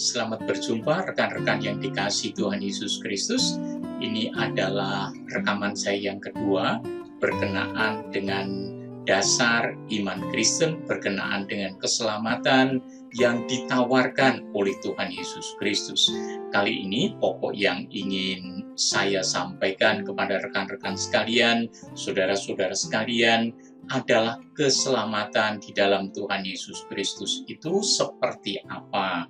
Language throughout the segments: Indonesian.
Selamat berjumpa rekan-rekan yang dikasihi Tuhan Yesus Kristus. Ini adalah rekaman saya yang kedua berkenaan dengan dasar iman Kristen, berkenaan dengan keselamatan yang ditawarkan oleh Tuhan Yesus Kristus. Kali ini pokok yang ingin saya sampaikan kepada rekan-rekan sekalian, saudara-saudara sekalian, adalah keselamatan di dalam Tuhan Yesus Kristus itu seperti apa?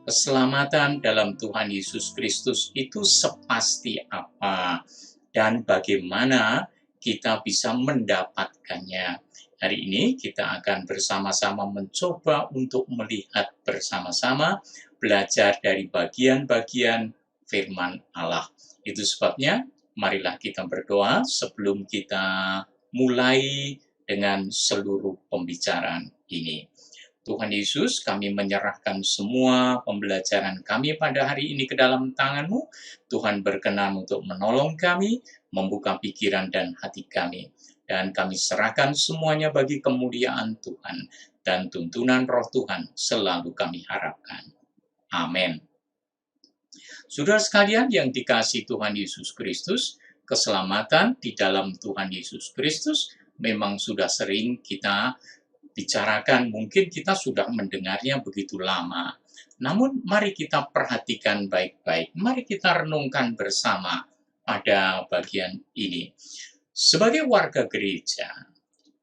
Keselamatan dalam Tuhan Yesus Kristus itu sepasti apa? Dan bagaimana kita bisa mendapatkannya? Hari ini kita akan bersama-sama mencoba untuk melihat bersama-sama, belajar dari bagian-bagian firman Allah. Itu sebabnya, marilah kita berdoa sebelum kita mulai dengan seluruh pembicaraan ini. Tuhan Yesus, kami menyerahkan semua pembelajaran kami pada hari ini ke dalam tangan-Mu. Tuhan berkenan untuk menolong kami, membuka pikiran dan hati kami. Dan kami serahkan semuanya bagi kemuliaan Tuhan. Dan tuntunan roh Tuhan selalu kami harapkan. Amin. Saudara sekalian yang dikasihi Tuhan Yesus Kristus, keselamatan di dalam Tuhan Yesus Kristus memang sudah sering kita bicarakan, mungkin kita sudah mendengarnya begitu lama. Namun mari kita perhatikan baik-baik, mari kita renungkan bersama pada bagian ini. Sebagai warga gereja,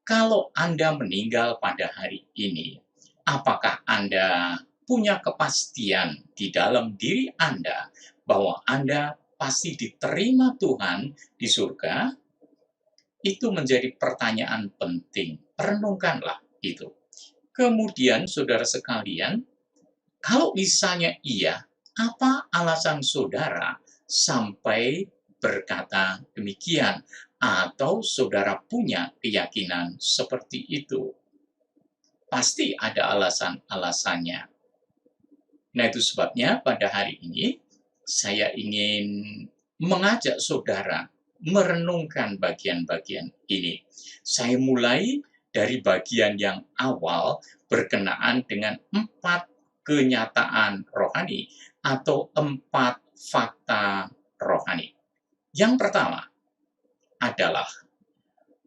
kalau Anda meninggal pada hari ini, apakah Anda punya kepastian di dalam diri Anda bahwa Anda pasti diterima Tuhan di surga? Itu menjadi pertanyaan penting. Renungkanlah itu. Kemudian, saudara sekalian, kalau misalnya iya, apa alasan saudara sampai berkata demikian? Atau saudara punya keyakinan seperti itu? Pasti ada alasan-alasannya. Nah, itu sebabnya pada hari ini saya ingin mengajak saudara merenungkan bagian-bagian ini. Saya mulai dari bagian yang awal berkenaan dengan 4 kenyataan rohani atau 4 fakta rohani. Yang pertama adalah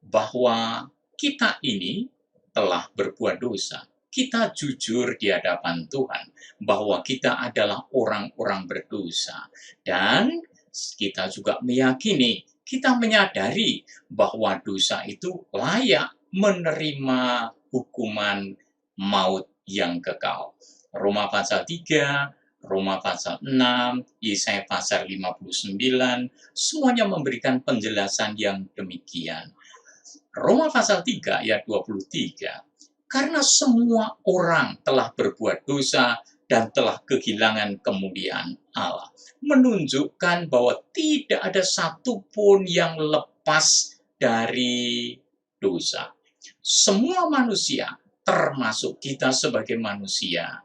bahwa kita ini telah berbuat dosa. Kita jujur di hadapan Tuhan bahwa kita adalah orang-orang berdosa. Dan kita juga meyakini, kita menyadari bahwa dosa itu layak menerima hukuman maut yang kekal. Roma pasal 3, Roma pasal 6, Yesaya pasal 59, semuanya memberikan penjelasan yang demikian. Roma pasal 3 ayat 23, karena semua orang telah berbuat dosa dan telah kehilangan kemuliaan Allah. Menunjukkan bahwa tidak ada satupun yang lepas dari dosa. Semua manusia, termasuk kita sebagai manusia,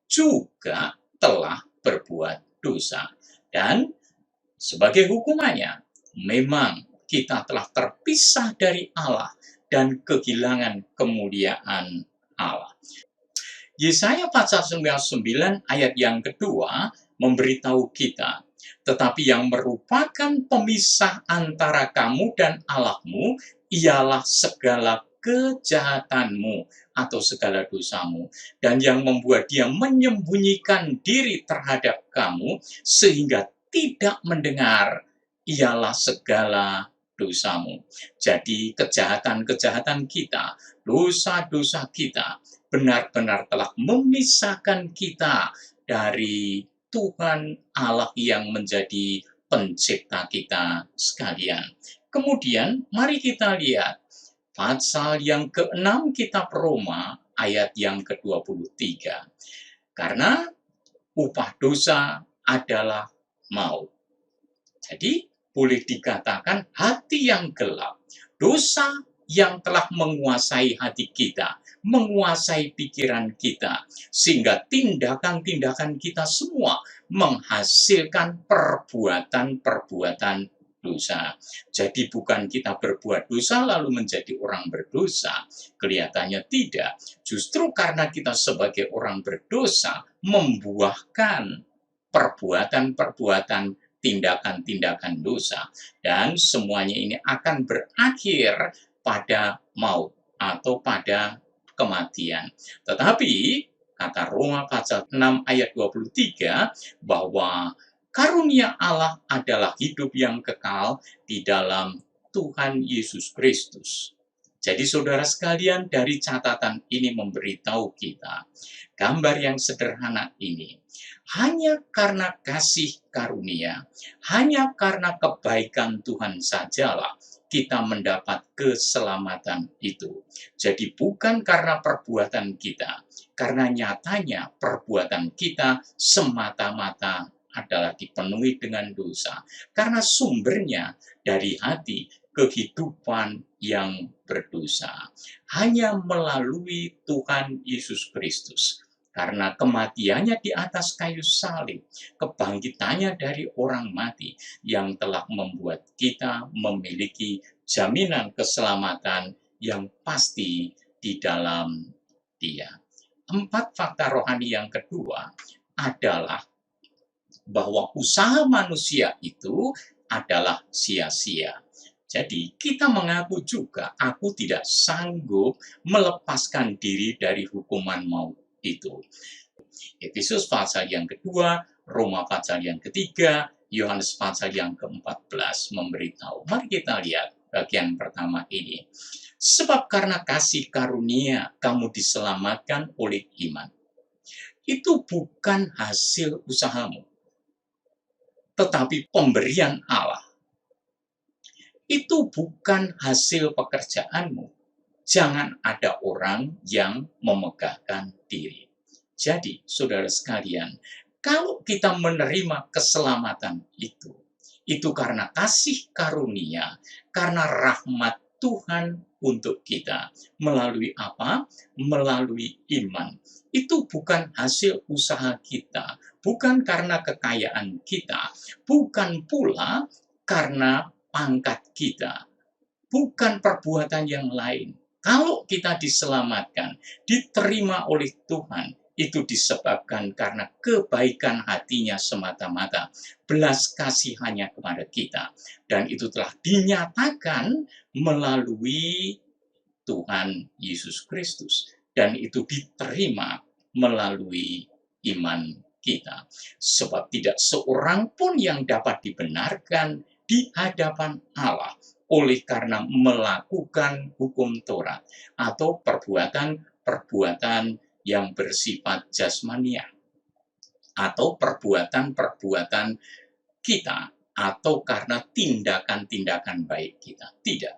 juga telah berbuat dosa. Dan sebagai hukumannya, memang kita telah terpisah dari Allah dan kehilangan kemuliaan Allah. Yesaya pasal 99 ayat yang kedua memberitahu kita, tetapi yang merupakan pemisah antara kamu dan Allahmu ialah segala kejahatanmu atau segala dosamu, dan yang membuat dia menyembunyikan diri terhadap kamu sehingga tidak mendengar ialah segala dosamu. Jadi kejahatan-kejahatan kita, dosa-dosa kita benar-benar telah memisahkan kita dari Tuhan Allah yang menjadi pencipta kita sekalian. Kemudian mari kita lihat pasal yang ke-6 kitab Roma ayat yang ke-23. Karena upah dosa adalah maut. Jadi boleh dikatakan hati yang gelap, dosa yang telah menguasai hati kita, menguasai pikiran kita, sehingga tindakan-tindakan kita semua menghasilkan perbuatan-perbuatan dosa. Jadi bukan kita berbuat dosa lalu menjadi orang berdosa. Kelihatannya tidak. Justru karena kita sebagai orang berdosa membuahkan perbuatan-perbuatan, tindakan-tindakan dosa. Dan semuanya ini akan berakhir pada maut atau pada kematian. Tetapi kata Roma pasal 6 ayat 23 bahwa karunia Allah adalah hidup yang kekal di dalam Tuhan Yesus Kristus. Jadi saudara sekalian, dari catatan ini memberitahu kita gambar yang sederhana ini. Hanya karena kasih karunia, hanya karena kebaikan Tuhan sajalah kita mendapat keselamatan itu. Jadi bukan karena perbuatan kita, karena nyatanya perbuatan kita semata-mata adalah dipenuhi dengan dosa. Karena sumbernya dari hati kehidupan yang berdosa. Hanya melalui Tuhan Yesus Kristus. Karena kematiannya di atas kayu salib, kebangkitannya dari orang mati yang telah membuat kita memiliki jaminan keselamatan yang pasti di dalam Dia. 4 fakta rohani yang kedua adalah bahwa usaha manusia itu adalah sia-sia. Jadi kita mengaku juga, aku tidak sanggup melepaskan diri dari hukuman maut itu. Efesus pasal yang kedua, Roma pasal yang ketiga, Yohanes pasal yang ke-14 memberitahu. Mari kita lihat bagian pertama ini. Sebab karena kasih karunia kamu diselamatkan oleh iman. Itu bukan hasil usahamu, tetapi pemberian Allah. Itu bukan hasil pekerjaanmu. Jangan ada orang yang memegahkan diri. Jadi, saudara sekalian, kalau kita menerima keselamatan itu karena kasih karunia, karena rahmat Tuhan untuk kita. Melalui apa? Melalui iman. Itu bukan hasil usaha kita, bukan karena kekayaan kita, bukan pula karena pangkat kita, bukan perbuatan yang lain. Kalau kita diselamatkan, diterima oleh Tuhan, itu disebabkan karena kebaikan hatinya semata-mata, belas kasihannya kepada kita. Dan itu telah dinyatakan melalui Tuhan Yesus Kristus. Dan itu diterima melalui iman kita. Sebab tidak seorang pun yang dapat dibenarkan di hadapan Allah oleh karena melakukan hukum Taurat atau perbuatan-perbuatan yang bersifat jasmania atau perbuatan-perbuatan kita atau karena tindakan-tindakan baik kita. Tidak.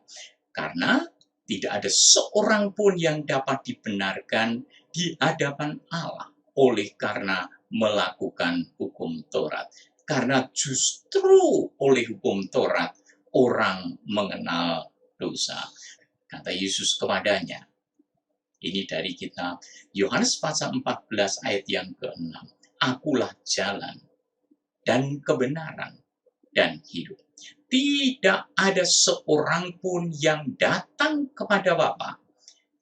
Karena tidak ada seorang pun yang dapat dibenarkan di hadapan Allah oleh karena melakukan hukum Taurat. Karena justru oleh hukum Taurat orang mengenal dosa. Kata Yesus kepadanya, ini dari kitab Yohanes pasal 14 ayat yang ke-6. Akulah jalan dan kebenaran dan hidup. Tidak ada seorang pun yang datang kepada Bapa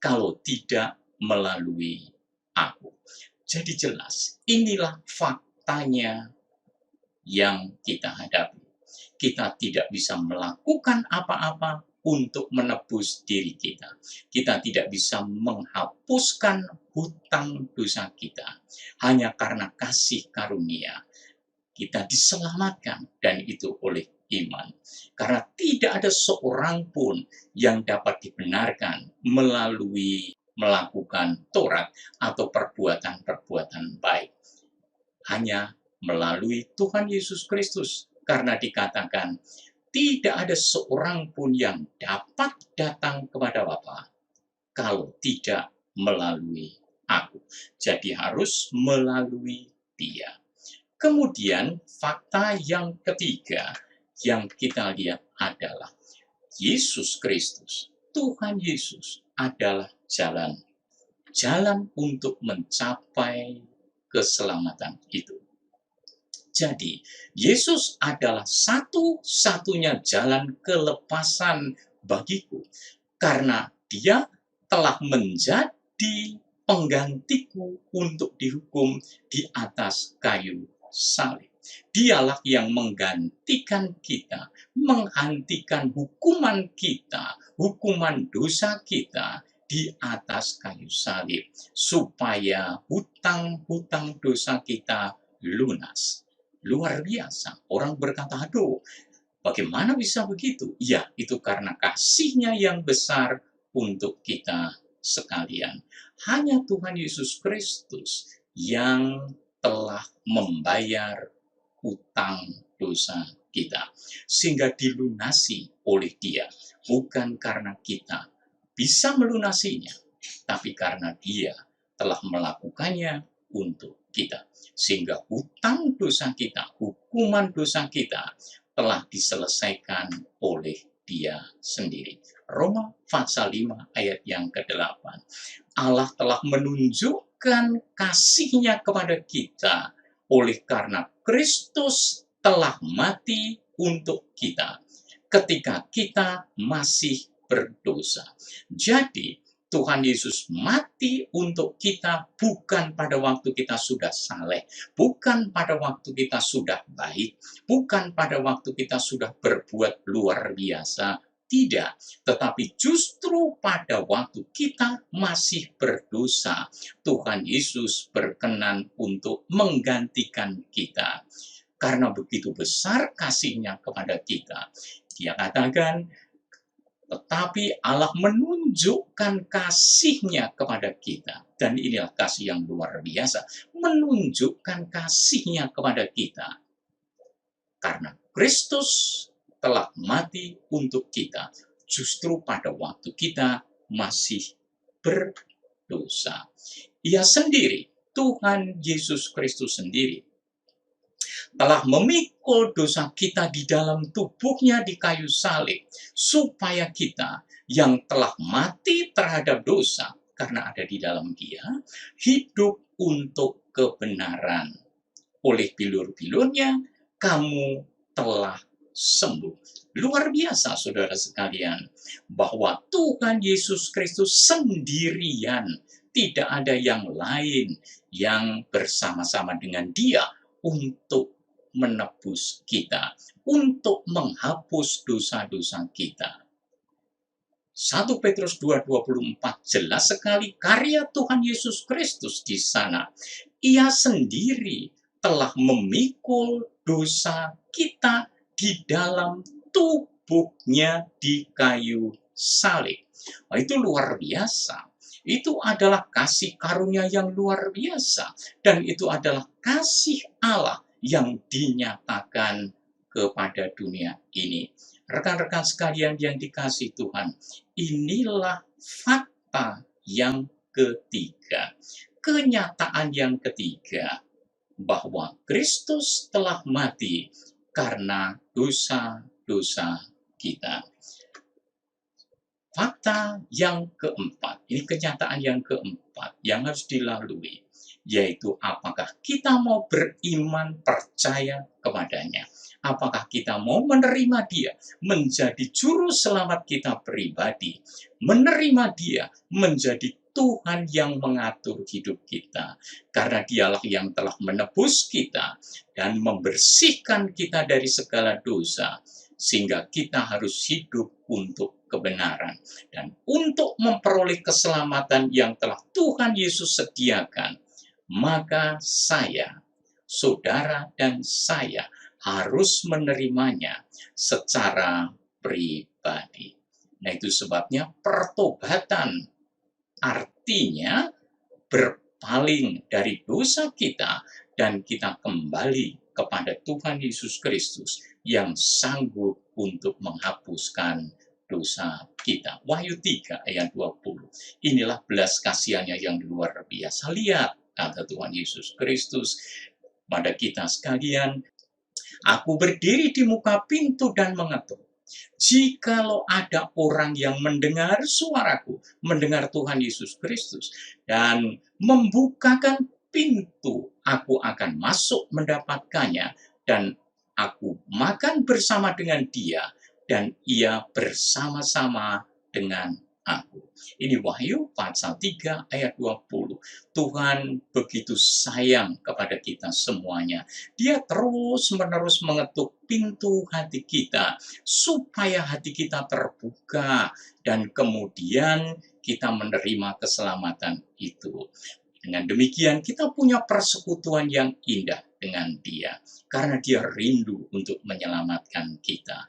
kalau tidak melalui aku. Jadi jelas, inilah faktanya yang kita hadapi. Kita tidak bisa melakukan apa-apa untuk menebus diri kita. Kita tidak bisa menghapuskan hutang dosa kita. Hanya karena kasih karunia, kita diselamatkan, dan itu oleh iman. Karena tidak ada seorang pun yang dapat dibenarkan melalui melakukan Taurat atau perbuatan-perbuatan baik. Hanya melalui Tuhan Yesus Kristus. Karena dikatakan, tidak ada seorang pun yang dapat datang kepada Bapa kalau tidak melalui aku. Jadi harus melalui Dia. Kemudian fakta yang ketiga yang kita lihat adalah Yesus Kristus, Tuhan Yesus adalah jalan. Jalan untuk mencapai keselamatan itu. Jadi, Yesus adalah satu-satunya jalan kelepasan bagiku, karena Dia telah menjadi penggantiku untuk dihukum di atas kayu salib. Dialah yang menggantikan kita, menghentikan hukuman kita, hukuman dosa kita di atas kayu salib, supaya hutang-hutang dosa kita lunas. Luar biasa. Orang berkata, aduh, bagaimana bisa begitu? Ya, itu karena kasih-Nya yang besar untuk kita sekalian. Hanya Tuhan Yesus Kristus yang telah membayar hutang dosa kita, sehingga dilunasi oleh Dia, bukan karena kita bisa melunasinya, tapi karena Dia telah melakukannya untuk kita, sehingga hutang dosa kita, hukuman dosa kita telah diselesaikan oleh Dia sendiri. Roma pasal 5 ayat yang ke-8. Allah telah menunjukkan kasih-Nya kepada kita oleh karena Kristus telah mati untuk kita ketika kita masih berdosa. Jadi, Tuhan Yesus mati untuk kita bukan pada waktu kita sudah saleh, bukan pada waktu kita sudah baik, bukan pada waktu kita sudah berbuat luar biasa. Tidak, tetapi justru pada waktu kita masih berdosa, Tuhan Yesus berkenan untuk menggantikan kita. Karena begitu besar kasih-Nya kepada kita. Dia katakan, tetapi Allah menunjukkan kasih-Nya kepada kita. Dan inilah kasih yang luar biasa. Menunjukkan kasih-Nya kepada kita. Karena Kristus telah mati untuk kita. Justru pada waktu kita masih berdosa. Ia sendiri, Tuhan Yesus Kristus sendiri, telah memikul dosa kita di dalam tubuh-Nya di kayu salib, supaya kita yang telah mati terhadap dosa, karena ada di dalam Dia, hidup untuk kebenaran. Oleh bilur-bilurnya, kamu telah sembuh. Luar biasa, saudara sekalian, bahwa Tuhan Yesus Kristus sendirian, tidak ada yang lain yang bersama-sama dengan Dia untuk menebus kita, untuk menghapus dosa-dosa kita. 1 Petrus 2:24 jelas sekali karya Tuhan Yesus Kristus di sana. Ia sendiri telah memikul dosa kita di dalam tubuh-Nya di kayu salib. Nah, itu luar biasa. Itu adalah kasih karunia yang luar biasa. Dan itu adalah kasih Allah yang dinyatakan kepada dunia ini. Rekan-rekan sekalian yang dikasihi Tuhan, inilah fakta yang ketiga. Kenyataan yang ketiga, bahwa Kristus telah mati karena dosa-dosa kita. Fakta yang keempat, ini kenyataan yang keempat yang harus dilalui, yaitu apakah kita mau beriman percaya kepadanya. Apakah kita mau menerima Dia menjadi juru selamat kita pribadi, menerima Dia menjadi Tuhan yang mengatur hidup kita, karena Dialah yang telah menebus kita dan membersihkan kita dari segala dosa, sehingga kita harus hidup untuk kebenaran dan untuk memperoleh keselamatan yang telah Tuhan Yesus sediakan. Maka saya, saudara dan saya harus menerimanya secara pribadi. Nah, itu sebabnya pertobatan artinya berpaling dari dosa kita dan kita kembali kepada Tuhan Yesus Kristus yang sanggup untuk menghapuskan dosa kita. Wahyu 3 ayat 20. Inilah belas kasihannya yang luar biasa. Lihat, kata Tuhan Yesus Kristus pada kita sekalian, aku berdiri di muka pintu dan mengetuk. Jikalau ada orang yang mendengar suaraku, mendengar Tuhan Yesus Kristus, dan membukakan pintu, aku akan masuk mendapatkannya dan aku makan bersama dengan dia, dan ia bersama-sama dengan aku. Ini Wahyu pasal 3 ayat 20. Tuhan begitu sayang kepada kita semuanya. Dia terus-menerus mengetuk pintu hati kita, supaya hati kita terbuka, dan kemudian kita menerima keselamatan itu. Dengan demikian, kita punya persekutuan yang indah dengan Dia, karena Dia rindu untuk menyelamatkan kita.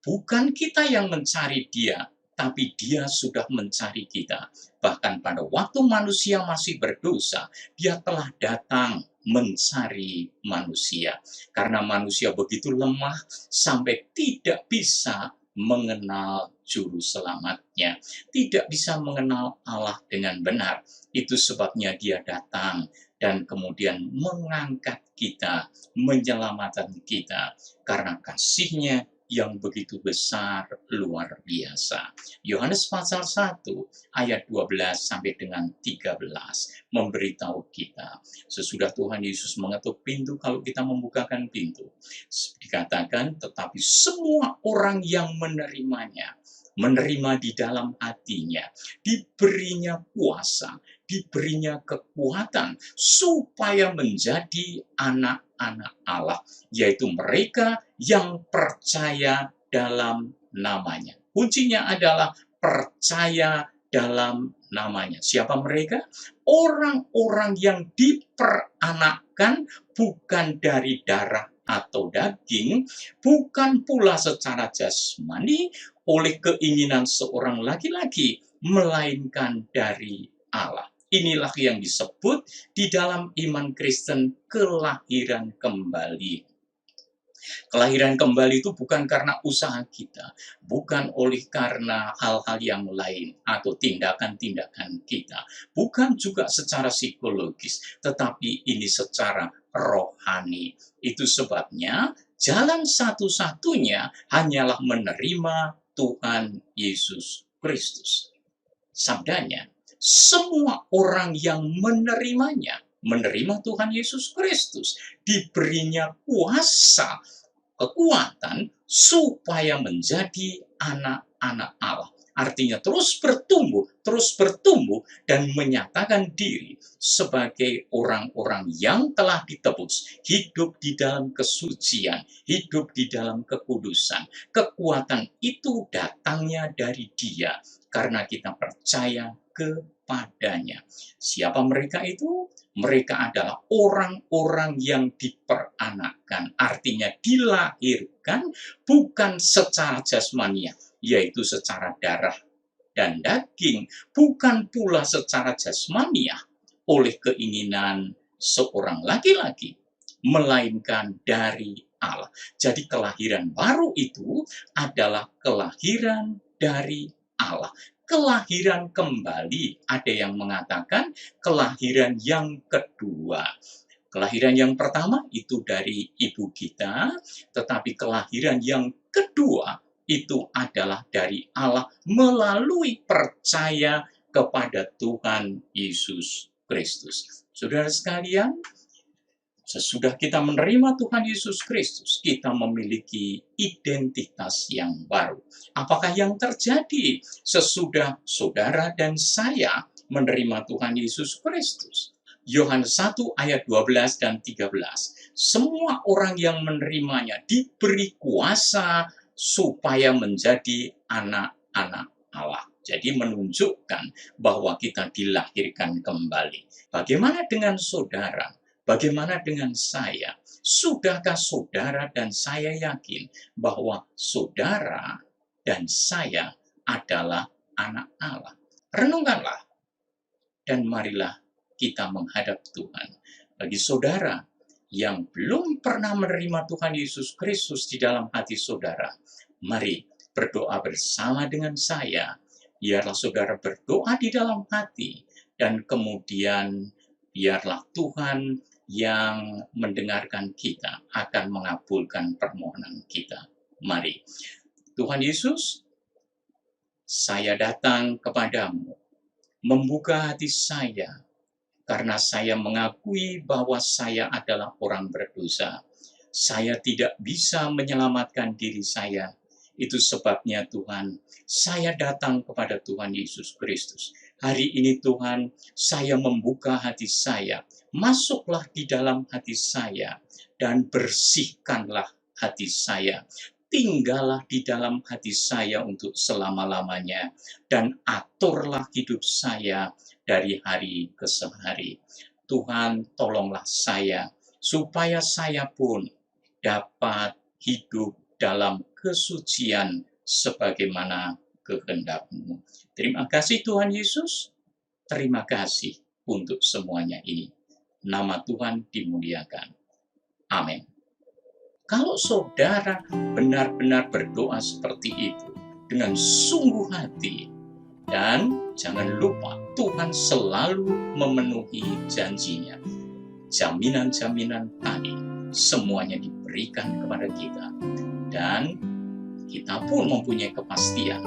Bukan kita yang mencari Dia, tapi Dia sudah mencari kita. Bahkan pada waktu manusia masih berdosa, Dia telah datang mencari manusia. Karena manusia begitu lemah sampai tidak bisa mengenal juru selamatnya, tidak bisa mengenal Allah dengan benar. Itu sebabnya Dia datang dan kemudian mengangkat kita, menyelamatkan kita, karena kasih-Nya yang begitu besar, luar biasa. Yohanes pasal 1 ayat 12 sampai dengan 13 memberitahu kita, sesudah Tuhan Yesus mengetuk pintu, kalau kita membukakan pintu, dikatakan, tetapi semua orang yang menerimanya, menerima di dalam hatinya, diberinya kuasa, diberinya kekuatan, supaya menjadi anak-anak Allah, yaitu mereka yang percaya dalam namanya. Kuncinya adalah percaya dalam namanya. Siapa mereka? Orang-orang yang diperanakkan bukan dari darah atau daging, bukan pula secara jasmani oleh keinginan seorang laki-laki, melainkan dari Allah. Inilah yang disebut di dalam iman Kristen kelahiran kembali. Kelahiran kembali itu bukan karena usaha kita, bukan oleh karena hal-hal yang lain atau tindakan-tindakan kita, bukan juga secara psikologis, tetapi ini secara rohani. Itu sebabnya jalan satu-satunya hanyalah menerima Tuhan Yesus Kristus. Sabdanya, semua orang yang menerimanya, menerima Tuhan Yesus Kristus, diberinya kuasa, kekuatan, supaya menjadi anak-anak Allah. Artinya terus bertumbuh, dan menyatakan diri sebagai orang-orang yang telah ditebus, hidup di dalam kesucian, hidup di dalam kekudusan. Kekuatan itu datangnya dari Dia, karena kita percaya kepadanya. Siapa mereka itu? Mereka adalah orang-orang yang diperanakkan, artinya dilahirkan bukan secara jasmania, yaitu secara darah dan daging, bukan pula secara jasmania oleh keinginan seorang laki-laki, melainkan dari Allah. Jadi kelahiran baru itu adalah kelahiran dari Allah. Kelahiran kembali, ada yang mengatakan kelahiran yang kedua. Kelahiran yang pertama itu dari ibu kita, tetapi kelahiran yang kedua itu adalah dari Allah melalui percaya kepada Tuhan Yesus Kristus. Saudara sekalian, sesudah kita menerima Tuhan Yesus Kristus, kita memiliki identitas yang baru. Apakah yang terjadi sesudah saudara dan saya menerima Tuhan Yesus Kristus? Yohanes 1 ayat 12 dan 13. Semua orang yang menerimanya diberi kuasa supaya menjadi anak-anak Allah. Jadi menunjukkan bahwa kita dilahirkan kembali. Bagaimana dengan saudara? Bagaimana dengan saya? Sudahkah saudara dan saya yakin bahwa saudara dan saya adalah anak Allah? Renungkanlah dan marilah kita menghadap Tuhan. Bagi saudara yang belum pernah menerima Tuhan Yesus Kristus di dalam hati saudara, mari berdoa bersama dengan saya. Biarlah saudara berdoa di dalam hati, dan kemudian biarlah Tuhan yang mendengarkan kita akan mengabulkan permohonan kita. Mari. Tuhan Yesus, saya datang kepadamu, membuka hati saya, karena saya mengakui bahwa saya adalah orang berdosa. Saya tidak bisa menyelamatkan diri saya. Itu sebabnya Tuhan, saya datang kepada Tuhan Yesus Kristus. Hari ini Tuhan, saya membuka hati saya. Masuklah di dalam hati saya dan bersihkanlah hati saya. Tinggallah di dalam hati saya untuk selama-lamanya dan aturlah hidup saya dari hari ke hari. Tuhan, tolonglah saya supaya saya pun dapat hidup dalam kesucian sebagaimana kehendak-Mu. Terima kasih Tuhan Yesus. Terima kasih untuk semuanya ini. Nama Tuhan dimuliakan. Amin. Kalau saudara benar-benar berdoa seperti itu dengan sungguh hati, dan jangan lupa Tuhan selalu memenuhi janjinya. Jaminan-jaminan tadi semuanya diberikan kepada kita, dan kita pun mempunyai kepastian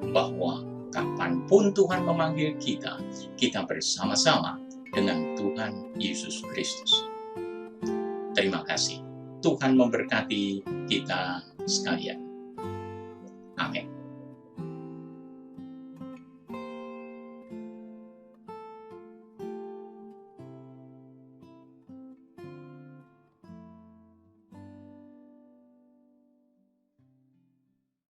bahwa kapanpun Tuhan memanggil kita, kita bersama-sama dengan Tuhan Yesus Kristus. Terima kasih. Tuhan memberkati kita sekalian.